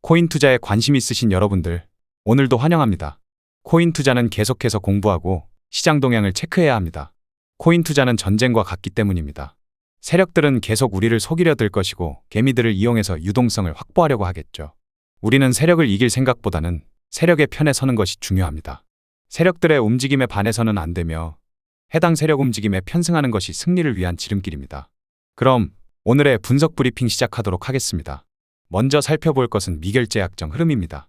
코인 투자에 관심 있으신 여러분들, 오늘도 환영합니다. 코인 투자는 계속해서 공부하고 시장 동향을 체크해야 합니다. 코인 투자는 전쟁과 같기 때문입니다. 세력들은 계속 우리를 속이려 들 것이고 개미들을 이용해서 유동성을 확보하려고 하겠죠. 우리는 세력을 이길 생각보다는 세력의 편에 서는 것이 중요합니다. 세력들의 움직임에 반해서는 안 되며 해당 세력 움직임에 편승하는 것이 승리를 위한 지름길입니다. 그럼 오늘의 분석 브리핑 시작하도록 하겠습니다. 먼저 살펴볼 것은 미결제약정 흐름입니다.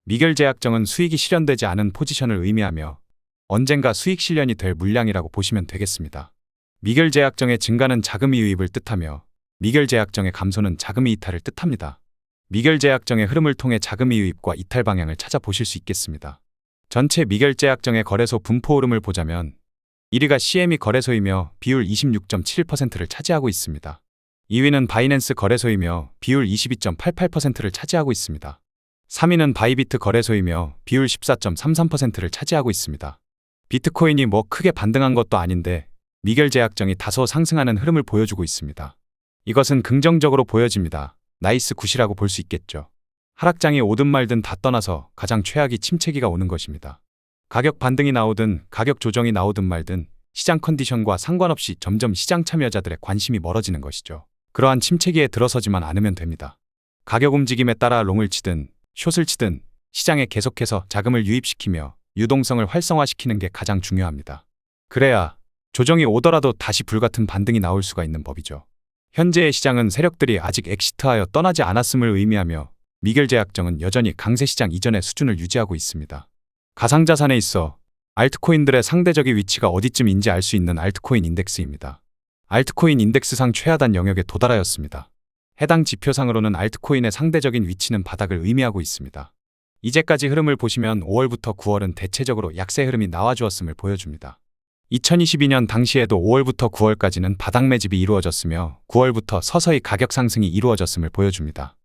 미결제약정은 수익이 실현되지 않은 포지션을 의미하며 언젠가 수익 실현이 될 물량이라고 보시면 되겠습니다. 미결제약정의 증가는 자금이 유입을 뜻하며 미결제약정의 감소는 자금이 이탈을 뜻합니다. 미결제약정의 흐름을 통해 자금이 유입과 이탈 방향을 찾아보실 수 있겠습니다. 전체 미결제약정의 거래소 분포 흐름을 보자면 1위가 CME 거래소이며 비율 26.71%를 차지하고 있습니다. 2위는 바이낸스 거래소이며 비율 22.88%를 차지하고 있습니다. 3위는 바이비트 거래소이며 비율 14.33%를 차지하고 있습니다. 비트코인이 크게 반등한 것도 아닌데 미결제약정이 다소 상승하는 흐름을 보여주고 있습니다. 이것은 긍정적으로 보여집니다. 나이스 굿이라고 볼 수 있겠죠. 하락장이 오든 말든 다 떠나서 가장 최악이 침체기가 오는 것입니다. 가격 반등이 나오든 가격 조정이 나오든 말든 시장 컨디션과 상관없이 점점 시장 참여자들의 관심이 멀어지는 것이죠. 그러한 침체기에 들어서지만 않으면 됩니다. 가격 움직임에 따라 롱을 치든 숏을 치든 시장에 계속해서 자금을 유입시키며 유동성을 활성화시키는 게 가장 중요합니다. 그래야 조정이 오더라도 다시 불같은 반등이 나올 수가 있는 법이죠. 현재의 시장은 세력들이 아직 엑시트하여 떠나지 않았음을 의미하며 미결제약정은 여전히 강세시장 이전의 수준을 유지하고 있습니다. 가상자산에 있어 알트코인들의 상대적인 위치가 어디쯤인지 알 수 있는 알트코인 인덱스입니다. 알트코인 인덱스상 최하단 영역에 도달하였습니다. 해당 지표상으로는 알트코인의 상대적인 위치는 바닥을 의미하고 있습니다. 이제까지 흐름을 보시면 5월부터 9월은 대체적으로 약세 흐름이 나와주었음을 보여줍니다. 2022년 당시에도 5월부터 9월까지는 바닥 매집이 이루어졌으며 9월부터 서서히 가격 상승이 이루어졌음을 보여줍니다.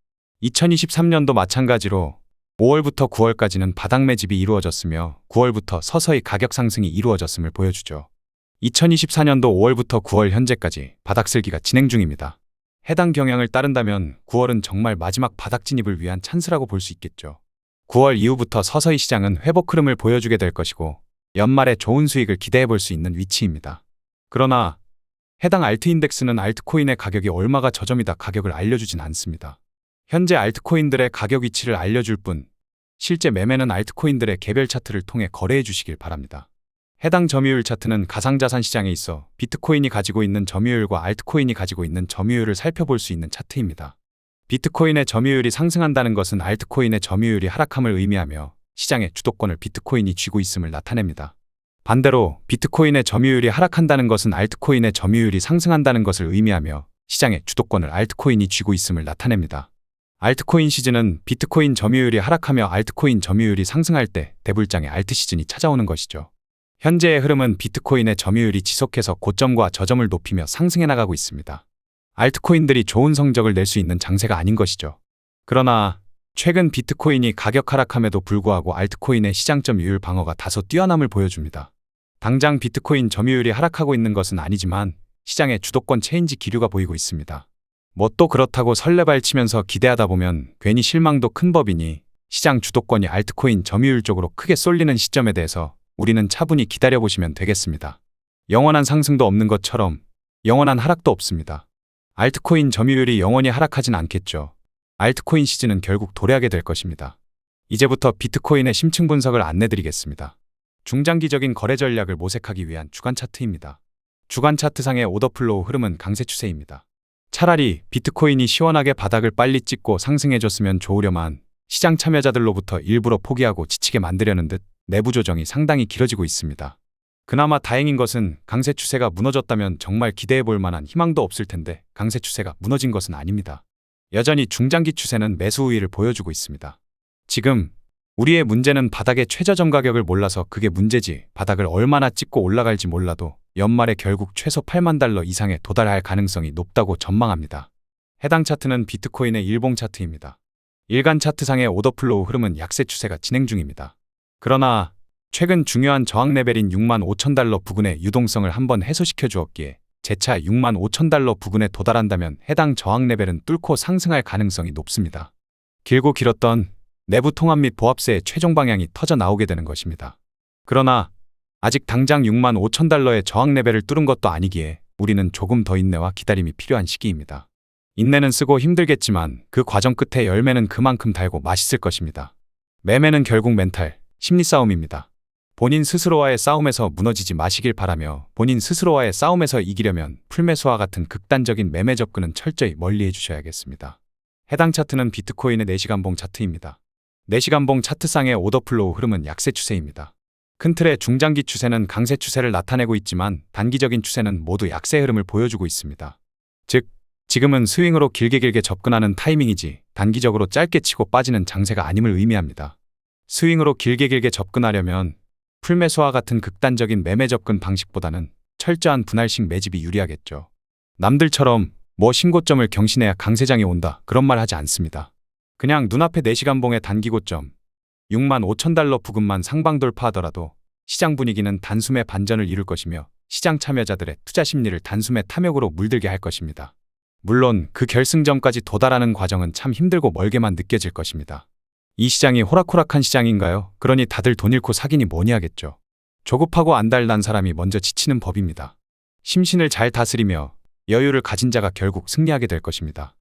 2023년도 마찬가지로 5월부터 9월까지는 바닥 매집이 이루어졌으며 9월부터 서서히 가격 상승이 이루어졌음을 보여주죠. 2024년도 5월부터 9월 현재까지 바닥 쓸기가 진행 중입니다. 해당 경향을 따른다면 9월은 정말 마지막 바닥 진입을 위한 찬스라고 볼 수 있겠죠. 9월 이후부터 서서히 시장은 회복 흐름을 보여주게 될 것이고 연말에 좋은 수익을 기대해 볼 수 있는 위치입니다. 그러나 해당 알트 인덱스는 알트코인의 가격이 얼마가 저점이다 가격을 알려주진 않습니다. 현재 알트코인들의 가격 위치를 알려줄 뿐 실제 매매는 알트코인들의 개별 차트를 통해 거래해 주시길 바랍니다. 해당 점유율 차트는 가상자산 시장에 있어 비트코인이 가지고 있는 점유율과 알트코인이 가지고 있는 점유율을 살펴볼 수 있는 차트입니다. 비트코인의 점유율이 상승한다는 것은 알트코인의 점유율이 하락함을 의미하며 시장의 주도권을 비트코인이 쥐고 있음을 나타냅니다. 반대로 비트코인의 점유율이 하락한다는 것은 알트코인의 점유율이 상승한다는 것을 의미하며 시장의 주도권을 알트코인이 쥐고 있음을 나타냅니다. 알트코인 시즌은 비트코인 점유율이 하락하며 알트코인 점유율이 상승할 때 대불장의 알트 시즌이 찾아오는 것이죠. 현재의 흐름은 비트코인의 점유율이 지속해서 고점과 저점을 높이며 상승해 나가고 있습니다. 알트코인들이 좋은 성적을 낼 수 있는 장세가 아닌 것이죠. 그러나 최근 비트코인이 가격 하락함에도 불구하고 알트코인의 시장 점유율 방어가 다소 뛰어남을 보여줍니다. 당장 비트코인 점유율이 하락하고 있는 것은 아니지만 시장의 주도권 체인지 기류가 보이고 있습니다. 또 그렇다고 설레발치면서 기대하다 보면 괜히 실망도 큰 법이니 시장 주도권이 알트코인 점유율 쪽으로 크게 쏠리는 시점에 대해서 우리는 차분히 기다려보시면 되겠습니다. 영원한 상승도 없는 것처럼 영원한 하락도 없습니다. 알트코인 점유율이 영원히 하락하진 않겠죠. 알트코인 시즌은 결국 도래하게 될 것입니다. 이제부터 비트코인의 심층 분석을 안내드리겠습니다. 중장기적인 거래 전략을 모색하기 위한 주간 차트입니다. 주간 차트상의 오더플로우 흐름은 강세 추세입니다. 차라리 비트코인이 시원하게 바닥을 빨리 찍고 상승해줬으면 좋으려만 시장 참여자들로부터 일부러 포기하고 지치게 만들려는 듯 내부 조정이 상당히 길어지고 있습니다. 그나마 다행인 것은 강세 추세가 무너졌다면 정말 기대해 볼 만한 희망도 없을 텐데 강세 추세가 무너진 것은 아닙니다. 여전히 중장기 추세는 매수 우위를 보여주고 있습니다. 지금 우리의 문제는 바닥의 최저점 가격을 몰라서 그게 문제지 바닥을 얼마나 찍고 올라갈지 몰라도 연말에 결국 최소 8만 달러 이상에 도달할 가능성이 높다고 전망합니다. 해당 차트는 비트코인의 일봉 차트입니다. 일간 차트상의 오더플로우 흐름은 약세 추세가 진행 중입니다. 그러나 최근 중요한 저항 레벨인 65,000달러 부근의 유동성을 한번 해소시켜 주었기에 재차 65,000달러 부근에 도달한다면 해당 저항 레벨은 뚫고 상승할 가능성이 높습니다. 길고 길었던 내부 통합 및 보합세의 최종 방향이 터져 나오게 되는 것입니다. 그러나 아직 당장 6만 5천 달러의 저항 레벨을 뚫은 것도 아니기에 우리는 조금 더 인내와 기다림이 필요한 시기입니다. 인내는 쓰고 힘들겠지만 그 과정 끝에 열매는 그만큼 달고 맛있을 것입니다. 매매는 결국 멘탈, 심리 싸움입니다. 본인 스스로와의 싸움에서 무너지지 마시길 바라며 본인 스스로와의 싸움에서 이기려면 풀매수와 같은 극단적인 매매 접근은 철저히 멀리해 주셔야겠습니다. 해당 차트는 비트코인의 4시간봉 차트입니다. 4시간봉 차트상의 오더플로우 흐름은 약세 추세입니다. 큰 틀의 중장기 추세는 강세 추세를 나타내고 있지만 단기적인 추세는 모두 약세 흐름을 보여주고 있습니다. 즉, 지금은 스윙으로 길게 접근하는 타이밍이지 단기적으로 짧게 치고 빠지는 장세가 아님을 의미합니다. 스윙으로 길게 접근하려면 풀매수와 같은 극단적인 매매 접근 방식보다는 철저한 분할식 매집이 유리하겠죠. 남들처럼 뭐 신고점을 경신해야 강세장이 온다 그런 말 하지 않습니다. 그냥 눈앞에 4시간봉의 단기 고점 6만 5천 달러 부근만 상방 돌파하더라도 시장 분위기는 단숨에 반전을 이룰 것이며 시장 참여자들의 투자 심리를 단숨에 탐욕으로 물들게 할 것입니다. 물론 그 결승점까지 도달하는 과정은 참 힘들고 멀게만 느껴질 것입니다. 이 시장이 호락호락한 시장인가요? 그러니 다들 돈 잃고 사기니 뭐니 하겠죠. 조급하고 안달난 사람이 먼저 지치는 법입니다. 심신을 잘 다스리며 여유를 가진 자가 결국 승리하게 될 것입니다.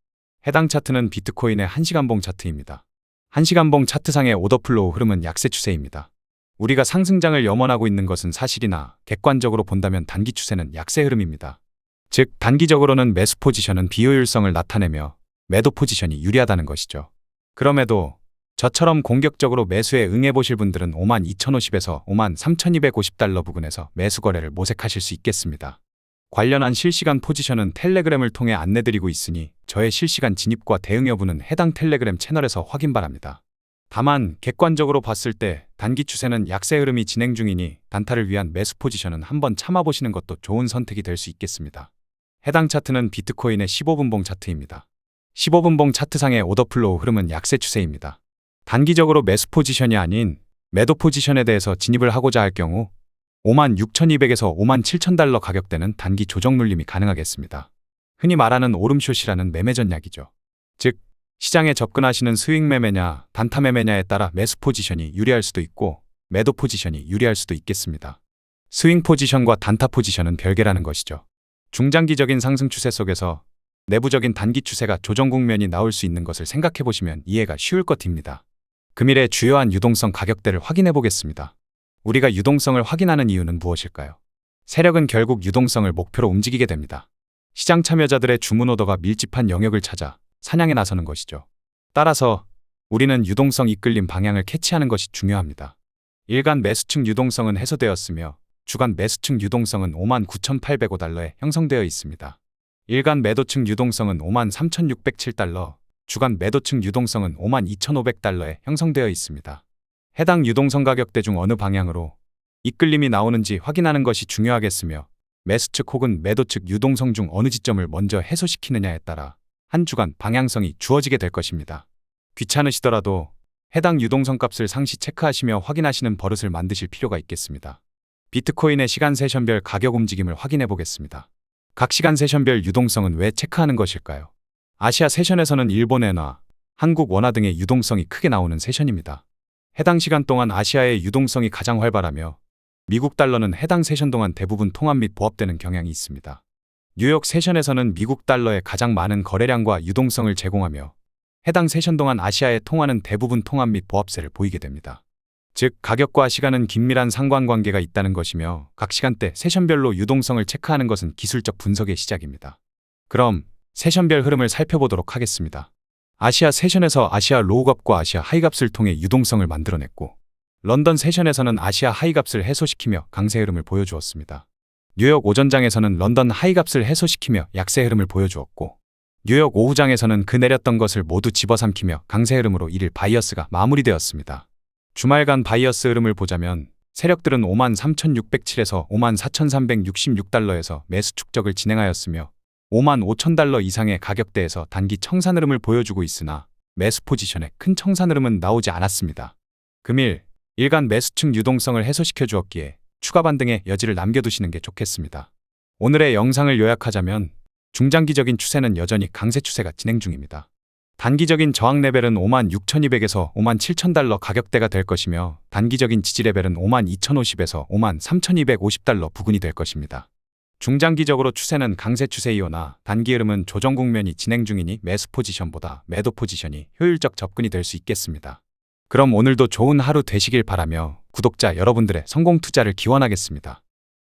해당 차트는 비트코인의 1시간봉 차트입니다. 1시간봉 차트상의 오더플로우 흐름은 약세 추세입니다. 우리가 상승장을 염원하고 있는 것은 사실이나 객관적으로 본다면 단기 추세는 약세 흐름입니다. 즉, 단기적으로는 매수 포지션은 비효율성을 나타내며 매도 포지션이 유리하다는 것이죠. 그럼에도 저처럼 공격적으로 매수에 응해보실 분들은 52,050에서 53,250달러 부근에서 매수 거래를 모색하실 수 있겠습니다. 관련한 실시간 포지션은 텔레그램을 통해 안내드리고 있으니 저의 실시간 진입과 대응 여부는 해당 텔레그램 채널에서 확인 바랍니다. 다만 객관적으로 봤을 때 단기 추세는 약세 흐름이 진행 중이니 단타를 위한 매수 포지션은 한번 참아보시는 것도 좋은 선택이 될 수 있겠습니다. 해당 차트는 비트코인의 15분봉 차트입니다. 15분봉 차트상의 오더플로우 흐름은 약세 추세입니다. 단기적으로 매수 포지션이 아닌 매도 포지션에 대해서 진입을 하고자 할 경우 56,200에서 57,000달러 가격대는 단기 조정 눌림이 가능하겠습니다. 흔히 말하는 오름숏이라는 매매 전략이죠. 즉, 시장에 접근하시는 스윙 매매냐 단타 매매냐에 따라 매수 포지션이 유리할 수도 있고 매도 포지션이 유리할 수도 있겠습니다. 스윙 포지션과 단타 포지션은 별개라는 것이죠. 중장기적인 상승 추세 속에서 내부적인 단기 추세가 조정 국면이 나올 수 있는 것을 생각해 보시면 이해가 쉬울 것입니다. 금일의 주요한 유동성 가격대를 확인해 보겠습니다. 우리가 유동성을 확인하는 이유는 무엇일까요? 세력은 결국 유동성을 목표로 움직이게 됩니다. 시장 참여자들의 주문 오더가 밀집한 영역을 찾아 사냥에 나서는 것이죠. 따라서 우리는 유동성 이끌림 방향을 캐치하는 것이 중요합니다. 일간 매수층 유동성은 해소되었으며 주간 매수층 유동성은 59,805달러에 형성되어 있습니다. 일간 매도층 유동성은 53,607달러, 주간 매도층 유동성은 52,500달러에 형성되어 있습니다. 해당 유동성 가격대 중 어느 방향으로 이끌림이 나오는지 확인하는 것이 중요하겠으며 매수 측 혹은 매도 측 유동성 중 어느 지점을 먼저 해소시키느냐에 따라 한 주간 방향성이 주어지게 될 것입니다. 귀찮으시더라도 해당 유동성 값을 상시 체크하시며 확인하시는 버릇을 만드실 필요가 있겠습니다. 비트코인의 시간 세션별 가격 움직임을 확인해 보겠습니다. 각 시간 세션별 유동성은 왜 체크하는 것일까요? 아시아 세션에서는 일본 엔화, 한국 원화 등의 유동성이 크게 나오는 세션입니다. 해당 시간 동안 아시아의 유동성이 가장 활발하며 미국 달러는 해당 세션 동안 대부분 통합 및 보합되는 경향이 있습니다. 뉴욕 세션에서는 미국 달러의 가장 많은 거래량과 유동성을 제공하며 해당 세션 동안 아시아의 통화는 대부분 통합 및 보합세를 보이게 됩니다. 즉, 가격과 시간은 긴밀한 상관관계가 있다는 것이며 각 시간대 세션별로 유동성을 체크하는 것은 기술적 분석의 시작입니다. 그럼 세션별 흐름을 살펴보도록 하겠습니다. 아시아 세션에서 아시아 로우값과 아시아 하이값을 통해 유동성을 만들어냈고 런던 세션에서는 아시아 하이값을 해소시키며 강세 흐름을 보여주었습니다. 뉴욕 오전장에서는 런던 하이값을 해소시키며 약세 흐름을 보여주었고 뉴욕 오후장에서는 그 내렸던 것을 모두 집어삼키며 강세 흐름으로 1일 바이어스가 마무리되었습니다. 주말간 바이어스 흐름을 보자면 세력들은 53,607에서 54,366달러에서 매수 축적을 진행하였으며 55,000달러 이상의 가격대에서 단기 청산 흐름을 보여주고 있으나 매수 포지션에 큰 청산 흐름은 나오지 않았습니다. 금일 일간 매수층 유동성을 해소시켜 주었기에 추가 반등의 여지를 남겨두시는 게 좋겠습니다. 오늘의 영상을 요약하자면 중장기적인 추세는 여전히 강세 추세가 진행 중입니다. 단기적인 저항 레벨은 56,200에서 57,000달러 가격대가 될 것이며 단기적인 지지 레벨은 52,050에서 53,250달러 부근이 될 것입니다. 중장기적으로 추세는 강세 추세이오나 단기 흐름은 조정 국면이 진행 중이니 매수 포지션보다 매도 포지션이 효율적 접근이 될 수 있겠습니다. 그럼 오늘도 좋은 하루 되시길 바라며 구독자 여러분들의 성공 투자를 기원하겠습니다.